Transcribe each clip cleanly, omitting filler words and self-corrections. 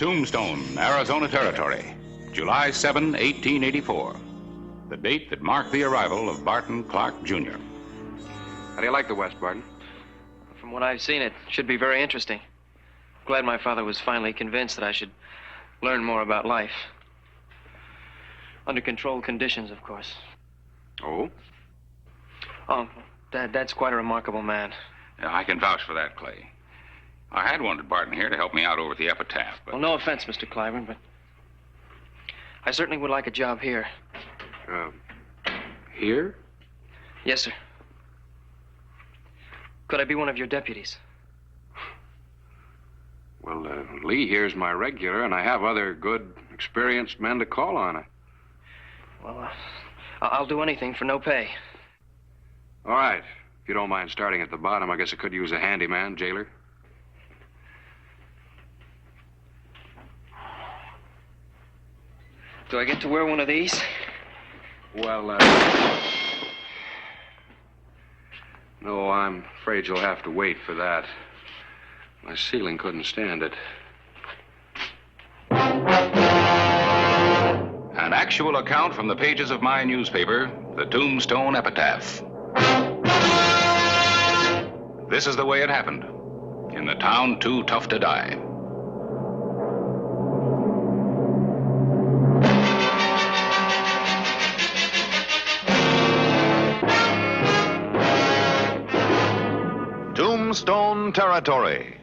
Tombstone, Arizona Territory, July 7, 1884. The date that marked the arrival of Barton Clark, Jr. How do you like the West, Barton? From what I've seen, it should be very interesting. Glad my father was finally convinced that I should learn more about life. Under controlled conditions, of course. Oh? Oh, Dad's quite a remarkable man. Yeah, I can vouch for that, Clay. I had wanted Barton here to help me out over at the epitaph, but... Well, no offense, Mr. Cliburn, but I certainly would like a job here. Here? Yes, sir. Could I be one of your deputies? Well, Lee here's my regular, and I have other good, experienced men to call on. Well, I'll do anything for no pay. All right. If you don't mind starting at the bottom, I guess I could use a handyman, jailer. Do I get to wear one of these? Well, no, I'm afraid you'll have to wait for that. My ceiling couldn't stand it. An actual account from the pages of my newspaper, the Tombstone Epitaph. This is the way it happened. In the town too tough to die. Tombstone Territory.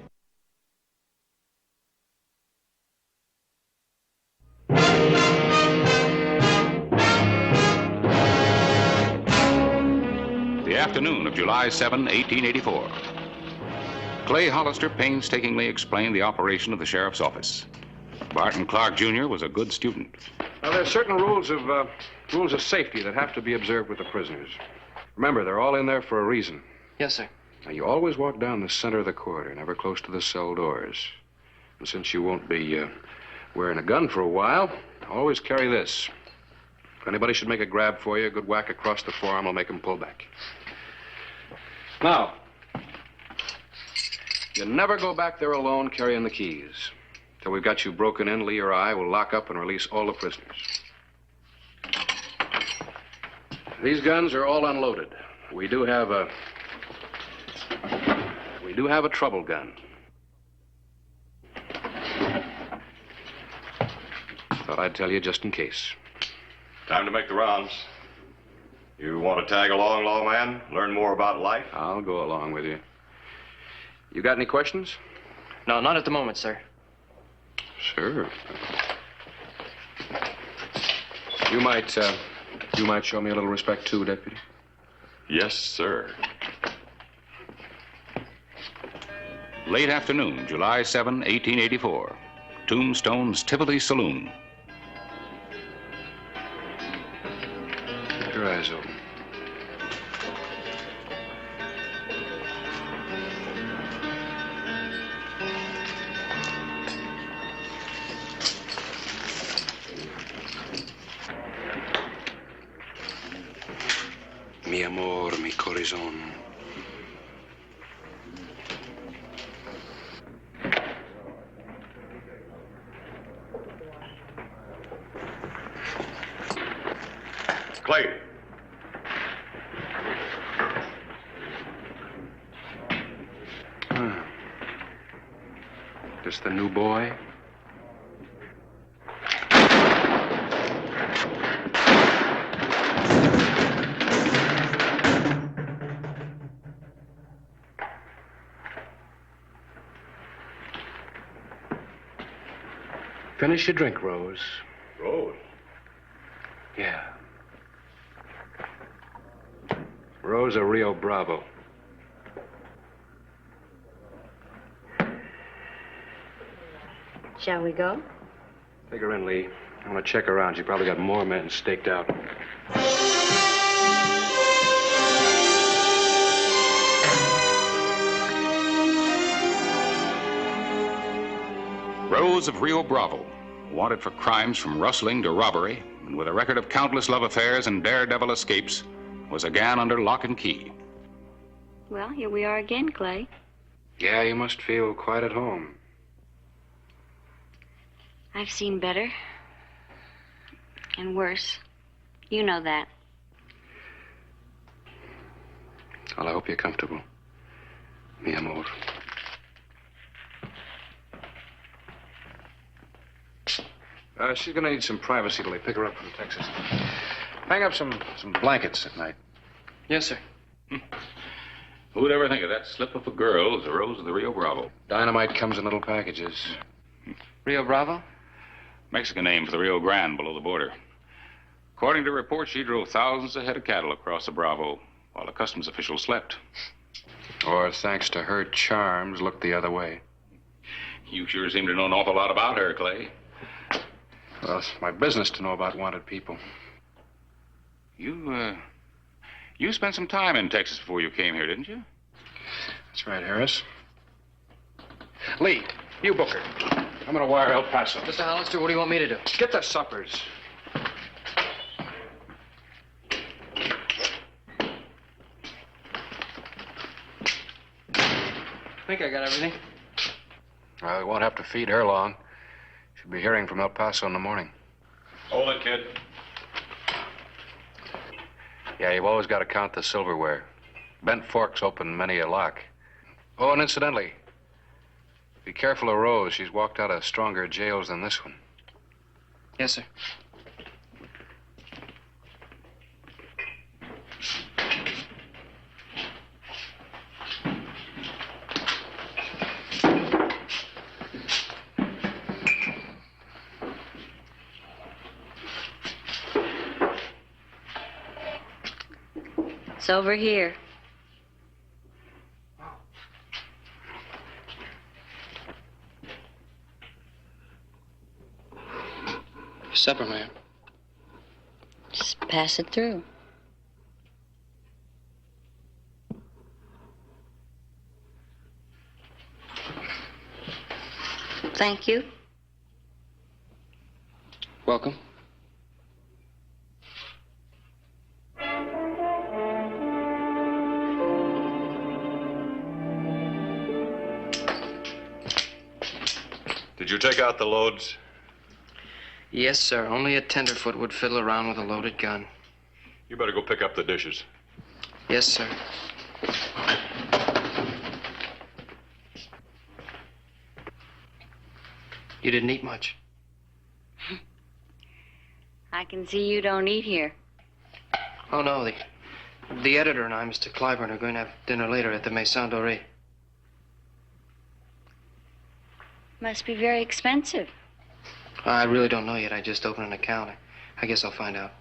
The afternoon of July 7, 1884. Clay Hollister painstakingly explained the operation of the sheriff's office. Barton Clark, Jr. was a good student. Now, there's certain rules of safety that have to be observed with the prisoners. Remember, they're all in there for a reason. Yes, sir. Now, you always walk down the center of the corridor, never close to the cell doors. And since you won't be wearing a gun for a while, always carry this. If anybody should make a grab for you, a good whack across the forearm will make them pull back. Now, you never go back there alone carrying the keys. Till we've got you broken in, Lee or I will lock up and release all the prisoners. These guns are all unloaded. We do have a trouble gun. Thought I'd tell you just in case. Time to make the rounds. You want to tag along, lawman? Learn more about life? I'll go along with you. You got any questions? No, not at the moment, sir. Sure. You might show me a little respect too, deputy. Yes, sir. Late afternoon, July 7, 1884. Tombstone's Tivoli Saloon. Keep your eyes open. Mi amor, mi corazón. Clay. This the new boy? Finish your drink, Rose. Rose? Yeah. Rosa Rio Bravo. Shall we go? Take her in, Lee. I want to check her out. She probably got more men staked out. Rose of Rio Bravo, wanted for crimes from rustling to robbery, and with a record of countless love affairs and daredevil escapes, was again under lock and key. Well, here we are again, Clay. Yeah, you must feel quite at home. I've seen better. And worse. You know that. Well, I hope you're comfortable. Me, I'm old. She's gonna need some privacy till they pick her up from Texas. Hang up some blankets at night. Yes, sir. Who'd ever think of that slip of a girl as arose of the Rio Bravo? Dynamite comes in little packages. Rio Bravo? Mexican name for the Rio Grande below the border. According to reports, she drove thousands of head of cattle across the Bravo while the customs officials slept. Or, thanks to her charms, looked the other way. You sure seem to know an awful lot about her, Clay. Well, it's my business to know about wanted people. You spent some time in Texas before you came here, didn't you? That's right, Harris. Lee, you book her. I'm gonna wire El Paso. Mr. Hollister, what do you want me to do? Get the suppers. I think I got everything. We won't have to feed her long. She'll be hearing from El Paso in the morning. Hold it, kid. Yeah, you've always got to count the silverware. Bent forks open many a lock. Oh, and incidentally, be careful of Rose. She's walked out of stronger jails than this one. Yes, sir. It's over here. Supper, ma'am. Just pass it through. Thank you. Welcome. Did you take out the loads? Yes, sir. Only a tenderfoot would fiddle around with a loaded gun. You better go pick up the dishes. Yes, sir. You didn't eat much. I can see you don't eat here. Oh, no. The editor and I, Mr. Clyburn, are going to have dinner later at the Maison Dorée. Must be very expensive. I really don't know yet. I just opened an account. I guess I'll find out.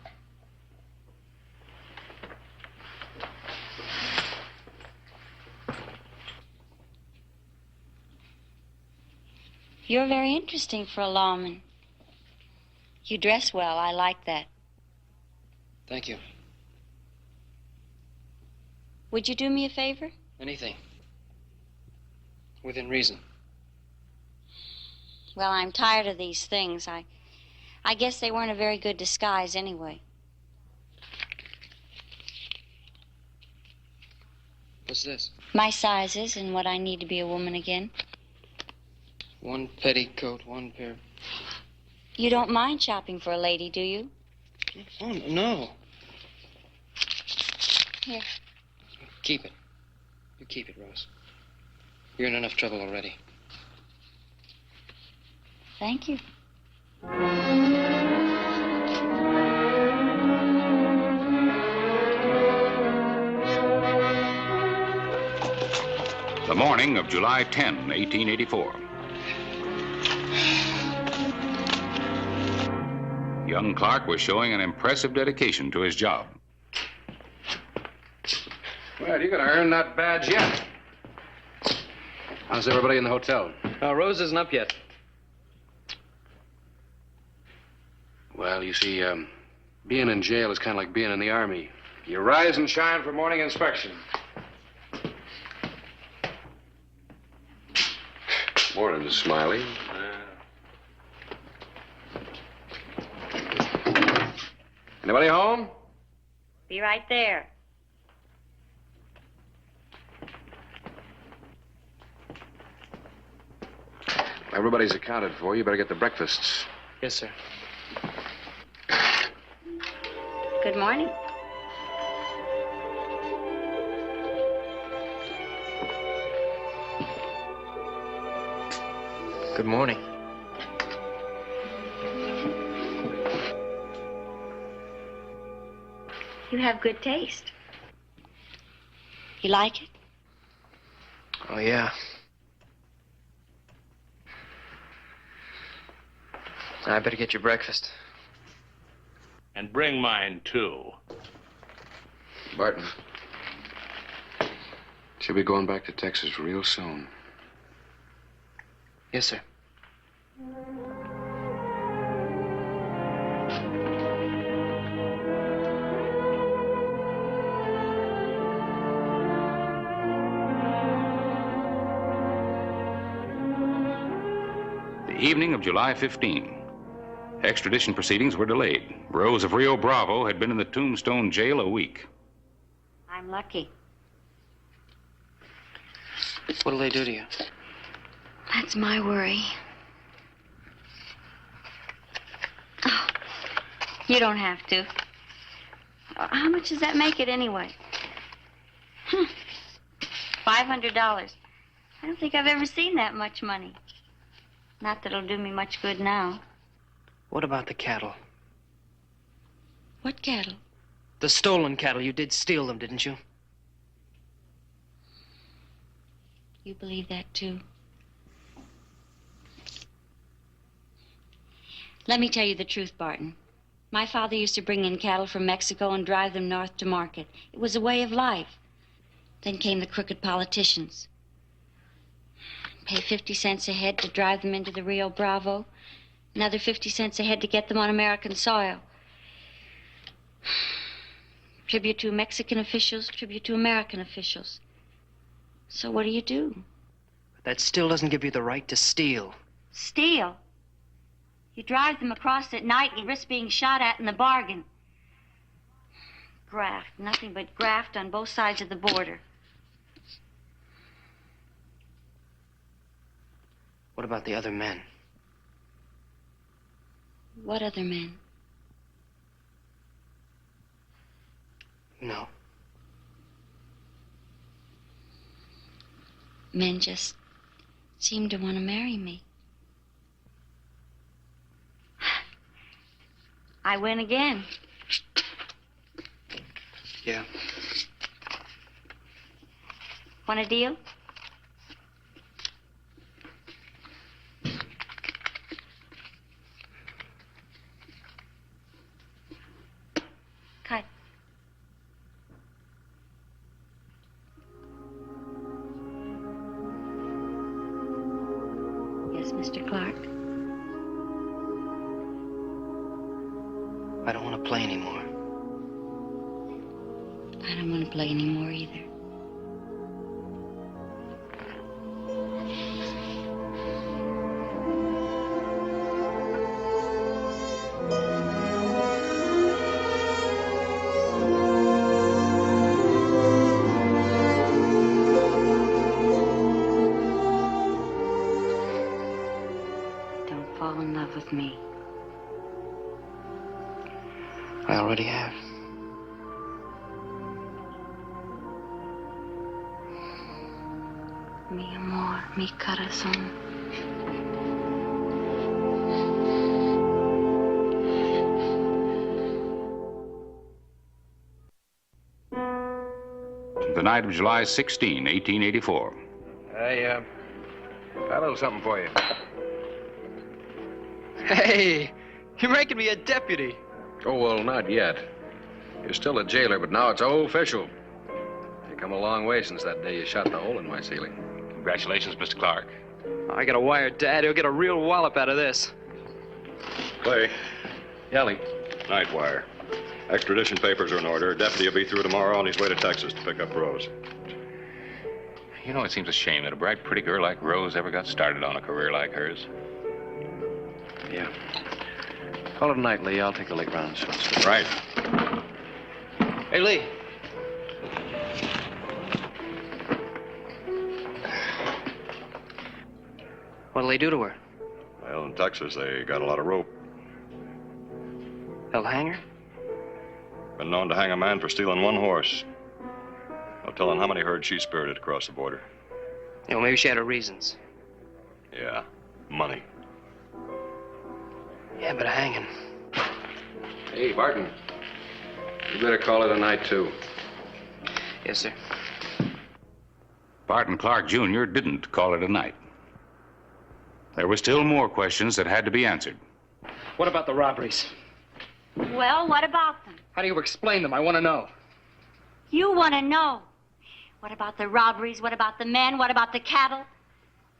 You're very interesting for a lawman. You dress well. I like that. Thank you. Would you do me a favor? Anything. Within reason. Well, I'm tired of these things. I guess they weren't a very good disguise anyway. What's this? My sizes and what I need to be a woman again. One petticoat, one pair. You don't mind shopping for a lady, do you? Oh, no. Here. Keep it. You keep it, Rose. You're in enough trouble already. Thank you. The morning of July 10, 1884. Young Clark was showing an impressive dedication to his job. Well, you're gonna earn that badge yet. How's everybody in the hotel? Rose isn't up yet. Well, you see, being in jail is kind of like being in the Army. You rise and shine for morning inspection. Morning, Miss Smiley. Anybody home? Be right there. Everybody's accounted for. You better get the breakfasts. Yes, sir. Good morning. Good morning. You have good taste. You like it? Oh, yeah. I better get your breakfast. And bring mine, too. Barton. She'll be going back to Texas real soon. Yes, sir. The evening of July 15. Extradition proceedings were delayed. Rose of Rio Bravo had been in the Tombstone jail a week. I'm lucky. What'll they do to you? That's my worry. Oh, you don't have to. How much does that make it anyway? $500. I don't think I've ever seen that much money. Not that it'll do me much good now. What about the cattle? What cattle? The stolen cattle. You did steal them, didn't you? You believe that, too? Let me tell you the truth, Barton. My father used to bring in cattle from Mexico and drive them north to market. It was a way of life. Then came the crooked politicians. Pay 50 cents a head to drive them into the Rio Bravo. Another 50 cents a head to get them on American soil. Tribute to Mexican officials, tribute to American officials. So what do? But that still doesn't give you the right to steal. Steal? You drive them across at night and risk being shot at in the bargain. Graft, nothing but graft on both sides of the border. What about the other men? What other men? No. Men just seem to want to marry me. I win again. Yeah. Want a deal? Cut. Yes, Mr. Clark? I don't want to play anymore. I don't want to play anymore either. Don't fall in love with me. I already have. Mi amor, mi corazón. The night of July 16, 1884. Hey, got a little something for you. Hey, you're making me a deputy. Oh, well, not yet. You're still a jailer, but now it's official. You've come a long way since that day you shot the hole in my ceiling. Congratulations, Mr. Clark. I got a wire, Dad. He'll get a real wallop out of this. Clay, Yelly. night wire. Extradition papers are in order. Deputy will be through tomorrow on his way to Texas to pick up Rose. You know, it seems a shame that a bright, pretty girl like Rose ever got started on a career like hers. Yeah. Call it a night, Lee. I'll take the late rounds. Right. Hey, Lee. What'll they do to her? Well, in Texas, they got a lot of rope. They'll hang her? Been known to hang a man for stealing one horse. No telling how many herds she spirited across the border. You know, maybe she had her reasons. Yeah, money. Yeah, but a hanging. Hey, Barton. You better call it a night, too. Yes, sir. Barton Clark Jr. didn't call it a night. There were still more questions that had to be answered. What about the robberies? Well, what about them? How do you explain them? I want to know. You want to know. What about the robberies? What about the men? What about the cattle?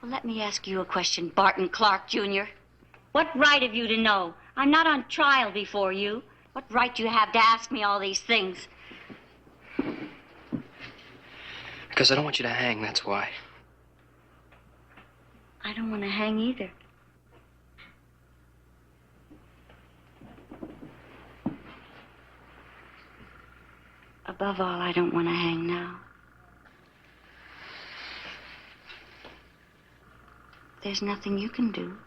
Well, let me ask you a question, Barton Clark Jr. What right have you to know? I'm not on trial before you. What right do you have to ask me all these things? Because I don't want you to hang, that's why. I don't want to hang either. Above all, I don't want to hang now. There's nothing you can do.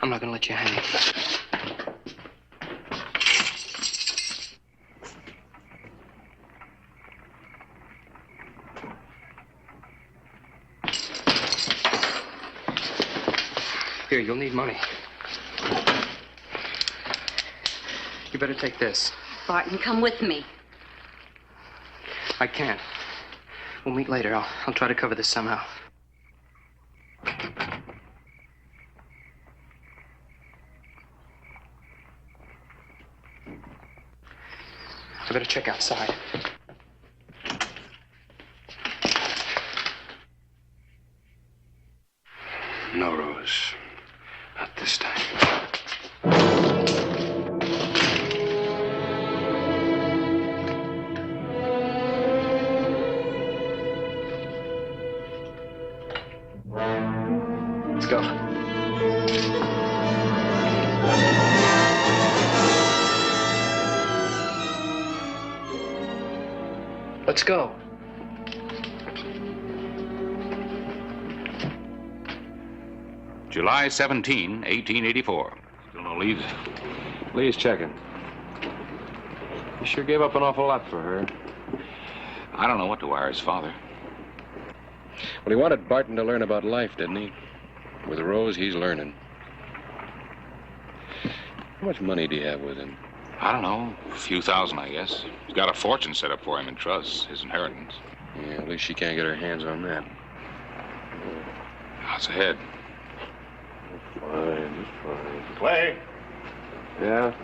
I'm not going to let you hang. Here, you'll need money. You better take this. Barton, come with me. I can't. We'll meet later. I'll try to cover this somehow. I better check outside. No, Rose. Not this time. Let's go. Let's go. July 17, 1884. Still no leads. Lee's checking. He sure gave up an awful lot for her. I don't know what to wire his father. Well, he wanted Barton to learn about life, didn't he? With Rose, he's learning. How much money do you have with him? I don't know, a few thousand, I guess. He's got a fortune set up for him in trusts, his inheritance. Yeah, at least she can't get her hands on that. How's ahead? Fine, fine. Clay, Yeah?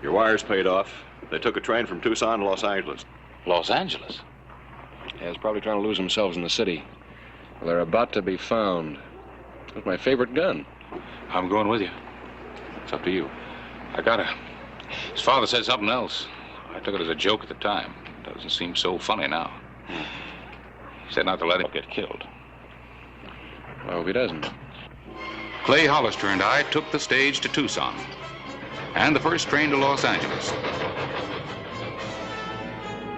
your wire's paid off. They took a train from Tucson to Los Angeles. Los Angeles? Yeah, he's probably trying to lose themselves in the city. Well, they're about to be found. That's my favorite gun. I'm going with you. It's up to you. I gotta. His father said something else. I took it as a joke at the time. It doesn't seem so funny now. He said not to let him get killed. I hope he doesn't. Clay Hollister and I took the stage to Tucson and the first train to Los Angeles.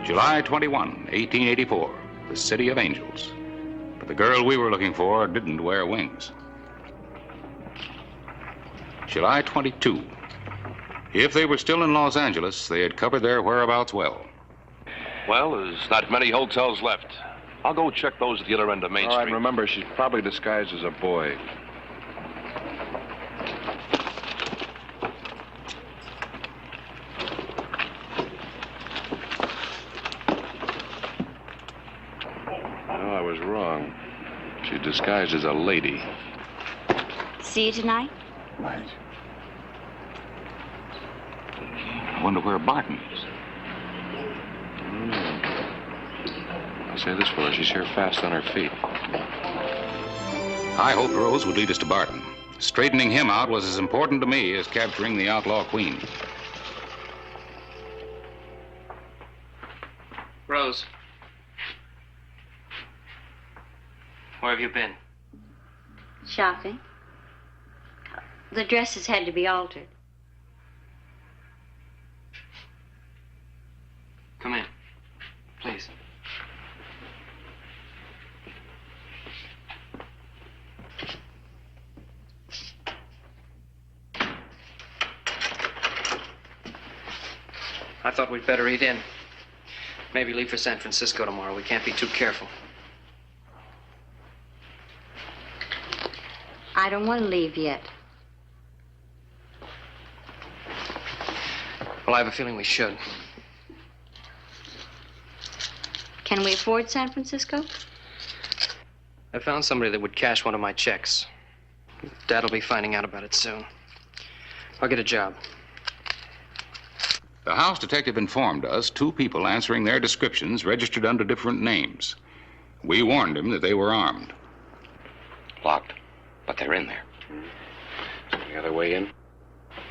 July 21, 1884, the city of angels. But the girl we were looking for didn't wear wings. July 22. If they were still in Los Angeles, they had covered their whereabouts well. Well, there's not many hotels left. I'll go check those at the other end of Main All right, Street. remember, she's probably disguised as a boy. No, I was wrong. She's disguised as a lady. See you tonight? Right. I wonder where Barton is. I'll say this for her, she's here fast on her feet. I hoped Rose would lead us to Barton. Straightening him out was as important to me as capturing the outlaw queen. Rose. Where have you been? Shopping. The dresses had to be altered. Come in. Please. I thought we'd better eat in. Maybe leave for San Francisco tomorrow. We can't be too careful. I don't want to leave yet. Well, I have a feeling we should. Can we afford San Francisco? I found somebody that would cash one of my checks. Dad will be finding out about it soon. I'll get a job. The house detective informed us 2 people answering their descriptions registered under different names. We warned him that they were armed. Locked, but they're in there. The other way in?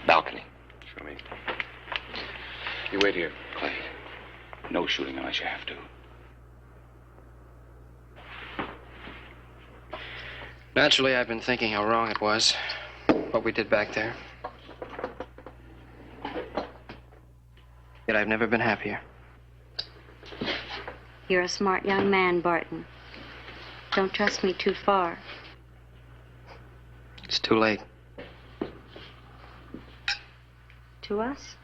Balcony. Show me. You wait here. Clay, no shooting unless you have to. Naturally, I've been thinking how wrong it was, what we did back there. Yet I've never been happier. You're a smart young man, Barton. Don't trust me too far. It's too late. To us?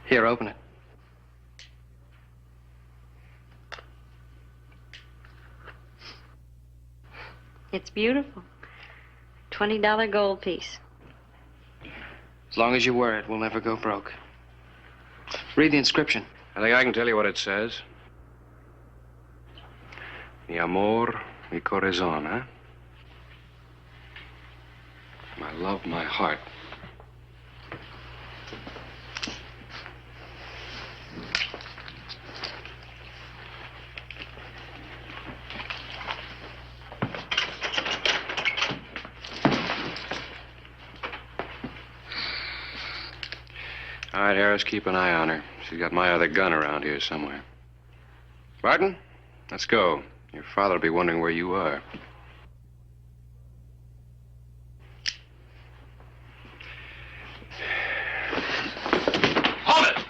Here, open it. It's beautiful. $20 gold piece. As long as you wear it, we'll never go broke. Read the inscription. I think I can tell you what it says. Mi amor, mi corazón, huh? My love, my heart. All right, Harris, keep an eye on her. She's got my other gun around here somewhere. Barton, let's go. Your father will be wondering where you are. Hold it!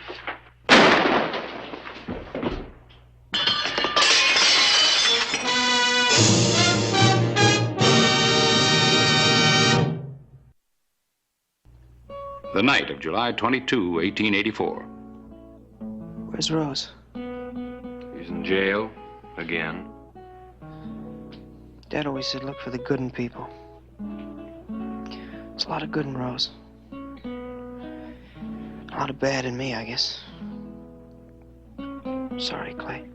The night of July 22, 1884. Where's Rose? He's in jail again. Dad always said look for the good in people. There's a lot of good in Rose. A lot of bad in me, I guess. Sorry, Clay.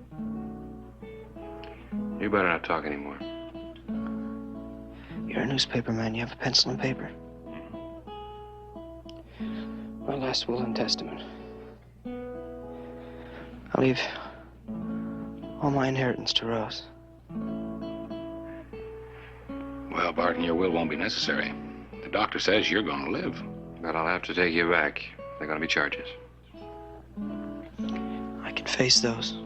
You better not talk anymore. You're a newspaper man. You have a pencil and paper. My last will and testament. I'll leave all my inheritance to Rose. Well, Barton, your will won't be necessary. The doctor says you're going to live. But I'll have to take you back. There are going to be charges. I can face those.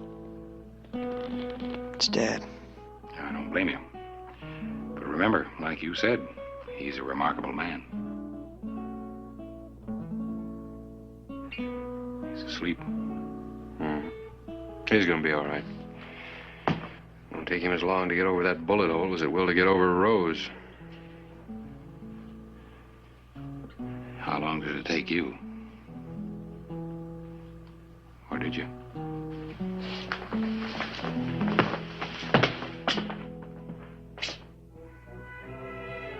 It's Dad. I don't blame you. But remember, like you said, he's a remarkable man. He's asleep. He's going to be all right. Won't take him as long to get over that bullet hole as it will to get over Rose. How long did it take you? Or did you?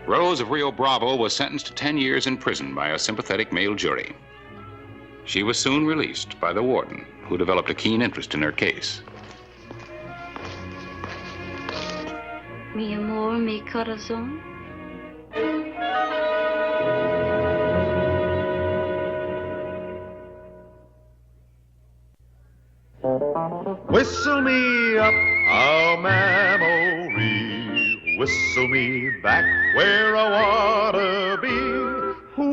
Rose of Rio Bravo was sentenced to 10 years in prison by a sympathetic male jury. She was soon released by the warden, who developed a keen interest in her case. Mi amor, mi corazón. Whistle me up a memory, whistle me back where I wanna be,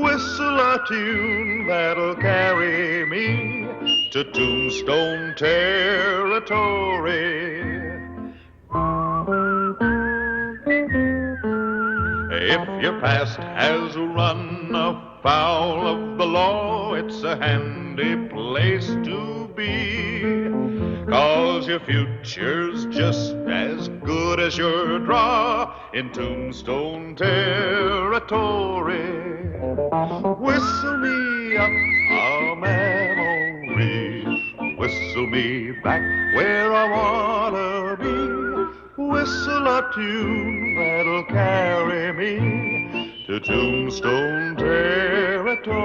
whistle a tune that'll carry me to Tombstone territory. If your past has run afoul of the law, it's a handy place to be, 'cause your future's just as good as your draw in Tombstone territory. Whistle me up a memory. Whistle me back where I wanna be. Whistle a tune that'll carry me to Tombstone territory.